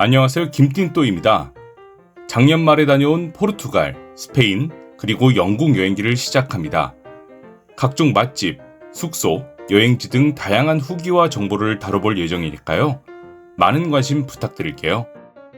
안녕하세요. 김띵또입니다. 작년 말에 다녀온 포르투갈, 스페인, 그리고 영국 여행기를 시작합니다. 각종 맛집, 숙소, 여행지 등 다양한 후기와 정보를 다뤄볼 예정이니까요. 많은 관심 부탁드릴게요.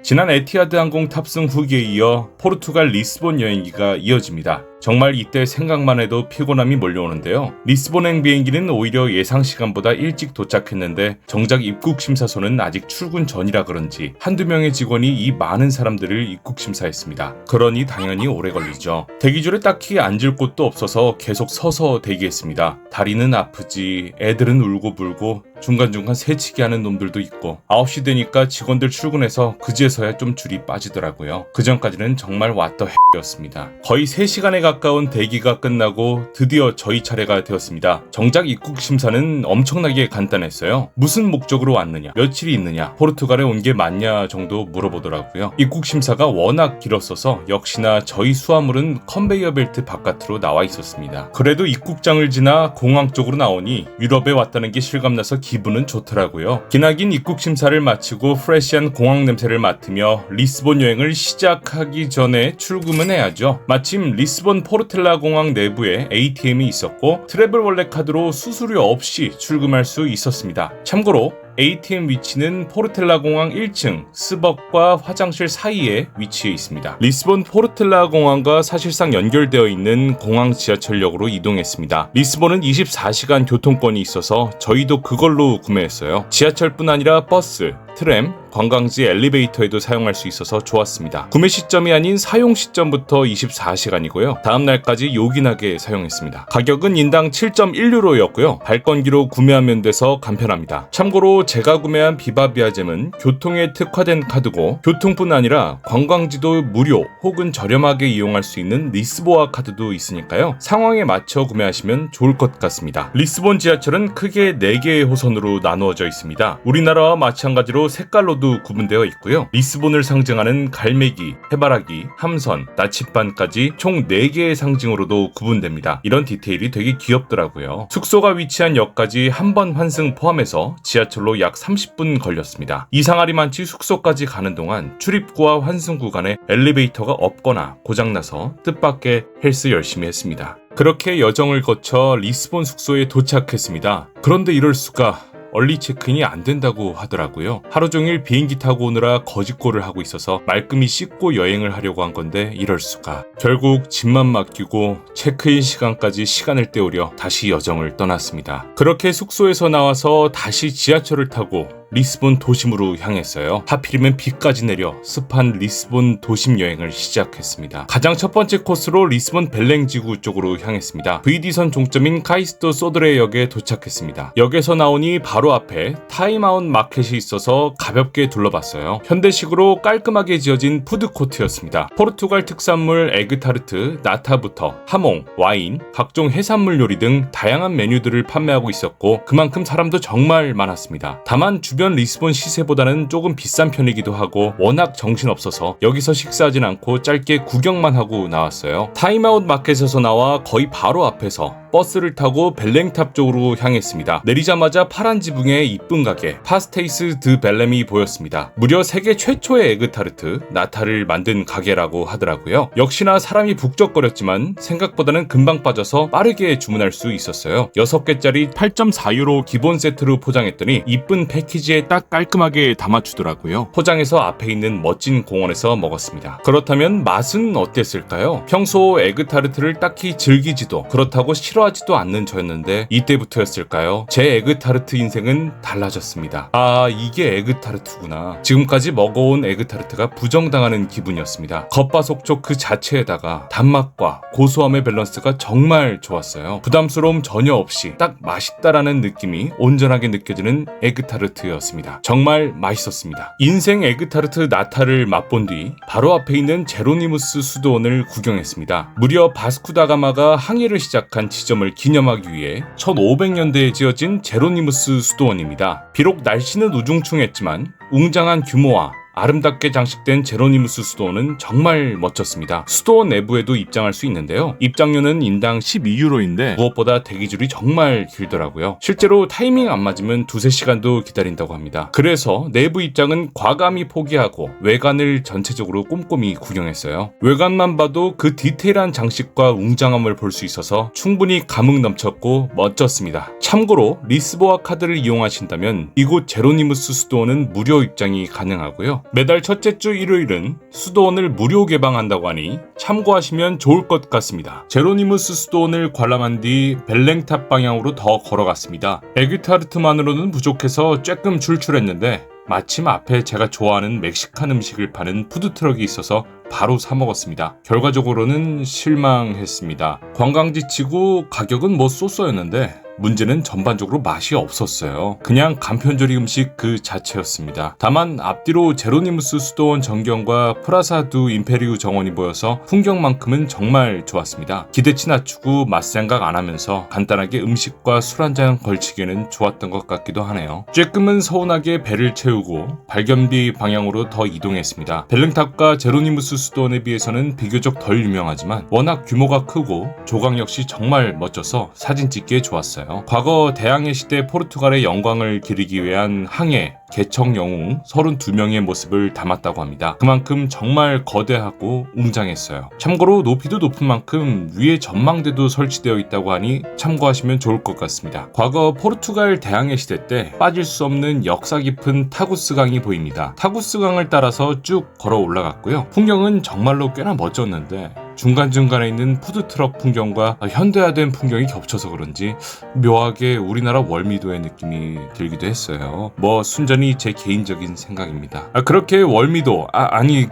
지난 에티하드 항공 탑승 후기에 이어 포르투갈 리스본 여행기가 이어집니다. 정말 이때 생각만 해도 피곤함이 몰려오는데요. 리스본행 비행기는 오히려 예상 시간보다 일찍 도착했는데 정작 입국 심사소는 아직 출근 전이라 그런지 한두 명의 직원이 이 많은 사람들을 입국 심사했습니다. 그러니 당연히 오래 걸리죠. 대기줄에 딱히 앉을 곳도 없어서 계속 서서 대기했습니다. 다리는 아프지, 애들은 울고불고 중간중간 새치기 하는 놈들도 있고 9시 되니까 직원들 출근해서 그제서야 좀 줄이 빠지더라고요. 그전까지는 정말 왓더 X였습니다. 거의 3시간에 가까운 대기가 끝나고 드디어 저희 차례가 되었습니다. 정작 입국 심사는 엄청나게 간단했어요. 무슨 목적으로 왔느냐, 며칠이 있느냐, 포르투갈에 온 게 맞냐 정도 물어보더라고요. 입국 심사가 워낙 길었어서 역시나 저희 수화물은 컨베이어 벨트 바깥으로 나와 있었습니다. 그래도 입국장을 지나 공항 쪽으로 나오니 유럽에 왔다는 게 실감나서 기분은 좋더라고요. 기나긴 입국 심사를 마치고 프레시한 공항 냄새를 맡으며 리스본 여행을 시작하기 전에 출금은 해야죠. 마침 리스본 포르텔라 공항 내부에 ATM이 있었고 트래블 월렛 카드로 수수료 없이 출금할 수 있었습니다. 참고로 ATM 위치는 포르텔라 공항 1층 스벅과 화장실 사이에 위치해 있습니다. 리스본 포르텔라 공항과 사실상 연결되어 있는 공항 지하철역으로 이동했습니다. 리스본은 24시간 교통권이 있어서 저희도 그걸로 구매했어요. 지하철뿐 아니라 버스, 트램, 관광지 엘리베이터에도 사용할 수 있어서 좋았습니다. 구매 시점이 아닌 사용 시점부터 24시간이고요. 다음 날까지 요긴하게 사용했습니다. 가격은 인당 7.1유로였고요. 발권기로 구매하면 돼서 간편합니다. 참고로 제가 구매한 비바비아잼은 교통에 특화된 카드고 교통뿐 아니라 관광지도 무료 혹은 저렴하게 이용할 수 있는 리스보아 카드도 있으니까요. 상황에 맞춰 구매하시면 좋을 것 같습니다. 리스본 지하철은 크게 4개의 호선으로 나누어져 있습니다. 우리나라와 마찬가지로 색깔로도 구분되어 있고요. 리스본을 상징하는 갈매기, 해바라기, 함선, 나침반까지 총 4개의 상징으로도 구분됩니다. 이런 디테일이 되게 귀엽더라고요. 숙소가 위치한 역까지 한 번 환승 포함해서 지하철로 약 30분 걸렸습니다. 이상하리 많지 숙소까지 가는 동안 출입구와 환승 구간에 엘리베이터가 없거나 고장나서 뜻밖의 헬스 열심히 했습니다. 그렇게 여정을 거쳐 리스본 숙소에 도착했습니다. 그런데 이럴 수가, 얼리 체크인이 안 된다고 하더라고요. 하루 종일 비행기 타고 오느라 거짓골을 하고 있어서 말끔히 씻고 여행을 하려고 한 건데 이럴 수가. 결국 짐만 맡기고 체크인 시간까지 시간을 때우려 다시 여정을 떠났습니다. 그렇게 숙소에서 나와서 다시 지하철을 타고 리스본 도심으로 향했어요. 하필이면 비까지 내려 습한 리스본 도심 여행을 시작했습니다. 가장 첫 번째 코스로 리스본 벨랭 지구 쪽으로 향했습니다. VD선 종점인 카이스토 소드레 역에 도착했습니다. 역에서 나오니 바로 앞에 타임아웃 마켓이 있어서 가볍게 둘러봤어요. 현대식으로 깔끔하게 지어진 푸드코트였습니다. 포르투갈 특산물 에그타르트, 나타부터 하몽, 와인, 각종 해산물 요리 등 다양한 메뉴들을 판매하고 있었고 그만큼 사람도 정말 많았습니다. 다만 주변 리스본 시세보다는 조금 비싼 편이기도 하고 워낙 정신없어서 여기서 식사하진 않고 짧게 구경만 하고 나왔어요. 타임아웃 마켓에서 나와 거의 바로 앞에서 버스를 타고 벨랭탑 쪽으로 향했습니다. 내리자마자 파란 지붕의 이쁜 가게 파스테이스 드 벨렘이 보였습니다. 무려 세계 최초의 에그타르트, 나타를 만든 가게라고 하더라고요. 역시나 사람이 북적거렸지만 생각보다는 금방 빠져서 빠르게 주문할 수 있었어요. 6개짜리 8.4유로 기본 세트로 포장했더니 이쁜 패키지에 딱 깔끔하게 담아주더라고요. 포장해서 앞에 있는 멋진 공원에서 먹었습니다. 그렇다면 맛은 어땠을까요? 평소 에그타르트를 딱히 즐기지도 그렇다고 싫어하지도 않는 저였는데 이때부터였을까요? 제 에그타르트 인생은 달라졌습니다. 아, 이게 에그타르트구나. 지금까지 먹어온 에그타르트가 부정당하는 기분이었습니다. 겉바속촉 그 자체에다가 단맛과 고소함의 밸런스가 정말 좋았어요. 부담스러움 전혀 없이 딱 맛있다라는 느낌이 온전하게 느껴지는 에그타르트였습니다. 정말 맛있었습니다. 인생 에그타르트 나타를 맛본 뒤 바로 앞에 있는 제로니무스 수도원을 구경했습니다. 무려 바스쿠다가마가 항해를 시작한 지점을 기념하기 위해 1500년대에 지어진 제로니무스 수도원입니다. 비록 날씨는 우중충했지만 웅장한 규모와 아름답게 장식된 제로니무스 수도원은 정말 멋졌습니다. 수도원 내부에도 입장할 수 있는데요. 입장료는 인당 12유로인데 무엇보다 대기줄이 정말 길더라고요. 실제로 타이밍 안 맞으면 2-3시간도 기다린다고 합니다. 그래서 내부 입장은 과감히 포기하고 외관을 전체적으로 꼼꼼히 구경했어요. 외관만 봐도 그 디테일한 장식과 웅장함을 볼 수 있어서 충분히 감흥 넘쳤고 멋졌습니다. 참고로 리스보아 카드를 이용하신다면 이곳 제로니무스 수도원은 무료 입장이 가능하고요. 매달 첫째 주 일요일은 수도원을 무료 개방한다고 하니 참고하시면 좋을 것 같습니다. 제로니무스 수도원을 관람한 뒤 벨랭탑 방향으로 더 걸어갔습니다. 에규타르트만으로는 부족해서 조금 출출했는데 마침 앞에 제가 좋아하는 멕시칸 음식을 파는 푸드트럭이 있어서 바로 사 먹었습니다. 결과적으로는 실망했습니다. 관광지치고 가격은 뭐 쏘쏘였는데 문제는 전반적으로 맛이 없었어요. 그냥 간편조리 음식 그 자체였습니다. 다만 앞뒤로 제로니무스 수도원 전경과 프라사 두 임페리우 정원이 보여서 풍경만큼은 정말 좋았습니다. 기대치 낮추고 맛 생각 안 하면서 간단하게 음식과 술 한잔 걸치기에는 좋았던 것 같기도 하네요. 쬐끔은 서운하게 배를 채우고 발견비 방향으로 더 이동했습니다. 벨랭탑과 제로니무스 수도원에 비해서는 비교적 덜 유명하지만 워낙 규모가 크고 조각 역시 정말 멋져서 사진 찍기에 좋았어요. 과거 대항해 시대 포르투갈의 영광을 기리기 위한 항해, 개척 영웅 32명의 모습을 담았다고 합니다. 그만큼 정말 거대하고 웅장했어요. 참고로 높이도 높은 만큼 위에 전망대도 설치되어 있다고 하니 참고하시면 좋을 것 같습니다. 과거 포르투갈 대항해 시대 때 빠질 수 없는 역사 깊은 타구스 강이 보입니다. 타구스 강을 따라서 쭉 걸어 올라갔고요. 풍경은 정말로 꽤나 멋졌는데 중간중간에 있는 푸드트럭 풍경과 현대화된 풍경이 겹쳐서 그런지 묘하게 우리나라 월미도의 느낌이 들기도 했어요. 뭐 순전히 제 개인적인 생각입니다. 그렇게 월미도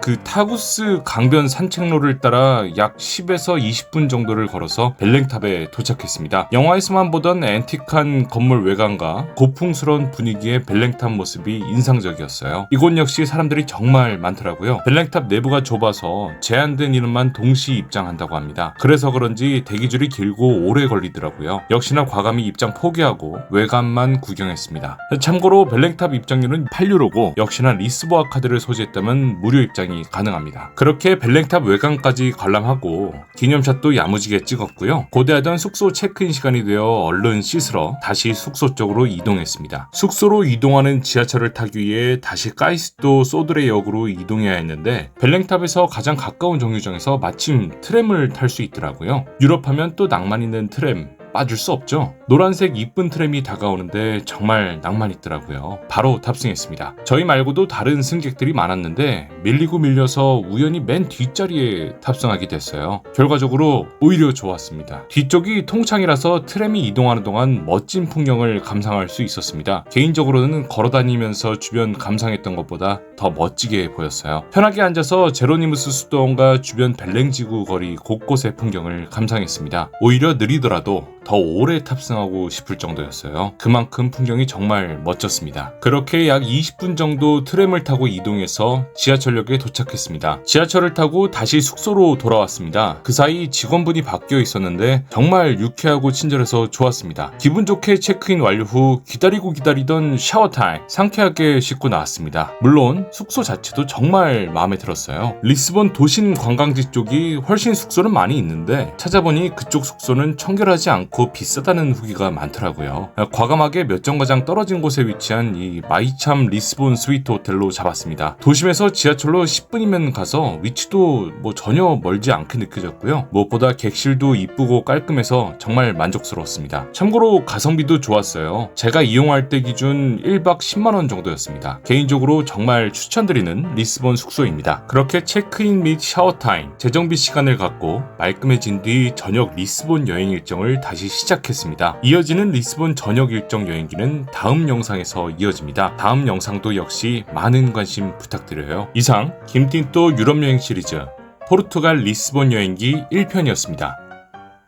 그 타구스 강변 산책로를 따라 약 10에서 20분 정도를 걸어서 벨랭탑에 도착했습니다. 영화에서만 보던 앤틱한 건물 외관과 고풍스러운 분위기의 벨랭탑 모습이 인상적이었어요. 이곳 역시 사람들이 정말 많더라고요. 벨랭탑 내부가 좁아서 제한된 인원만 동시 입장한다고 합니다. 그래서 그런지 대기줄이 길고 오래 걸리더라고요. 역시나 과감히 입장 포기하고 외관만 구경했습니다. 참고로 벨랭탑 입장료는 8유로고 역시나 리스보아 카드를 소지했다면 무료 입장이 가능합니다. 그렇게 벨랭탑 외관까지 관람하고 기념샷도 야무지게 찍었고요. 고대하던 숙소 체크인 시간이 되어 얼른 씻으러 다시 숙소 쪽으로 이동했습니다. 숙소로 이동하는 지하철을 타기 위해 다시 까이스도 소드레 역으로 이동해야 했는데 벨랭탑에서 가장 가까운 정류장에서 마침 트램을 탈 수 있더라고요. 유럽 하면 또 낭만 있는 트램 빠질 수 없죠. 노란색 이쁜 트램이 다가오는데 정말 낭만 있더라고요. 바로 탑승했습니다. 저희 말고도 다른 승객들이 많았는데 밀리고 밀려서 우연히 맨 뒷자리에 탑승하게 됐어요. 결과적으로 오히려 좋았습니다. 뒤쪽이 통창이라서 트램이 이동하는 동안 멋진 풍경을 감상할 수 있었습니다. 개인적으로는 걸어다니면서 주변 감상했던 것보다 더 멋지게 보였어요. 편하게 앉아서 제로니무스 수도원과 주변 벨랭지구 거리 곳곳의 풍경을 감상했습니다. 오히려 느리더라도 더 오래 탑승하고 싶을 정도였어요. 그만큼 풍경이 정말 멋졌습니다. 그렇게 약 20분 정도 트램을 타고 이동해서 지하철역에 도착했습니다. 지하철을 타고 다시 숙소로 돌아왔습니다. 그 사이 직원분이 바뀌어 있었는데 정말 유쾌하고 친절해서 좋았습니다. 기분 좋게 체크인 완료 후 기다리던 샤워 타임 상쾌하게 씻고 나왔습니다. 물론 숙소 자체도 정말 마음에 들었어요. 리스본 도심 관광지 쪽이 훨씬 숙소는 많이 있는데 찾아보니 그쪽 숙소는 청결하지 않고 비싸다는 후기가 많더라고요. 과감하게 몇 정거장 떨어진 곳에 위치한 이 마이참 리스본 스위트 호텔로 잡았습니다. 도심에서 지하철로 10분이면 가서 위치도 뭐 전혀 멀지 않게 느껴졌고요. 무엇보다 객실도 이쁘고 깔끔해서 정말 만족스러웠습니다. 참고로 가성비도 좋았어요. 제가 이용할 때 기준 1박 10만원 정도였습니다. 개인적으로 정말 추천드리는 리스본 숙소입니다. 그렇게 체크인 및 샤워타임, 재정비 시간을 갖고 말끔해진 뒤 저녁 리스본 여행 일정을 다시 시작했습니다. 이어지는 리스본 저녁 일정 여행기는 다음 영상에서 이어집니다. 다음 영상도 역시 많은 관심 부탁드려요. 이상 김틴또 유럽 여행 시리즈 포르투갈 리스본 여행기 1편이었습니다.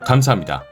감사합니다.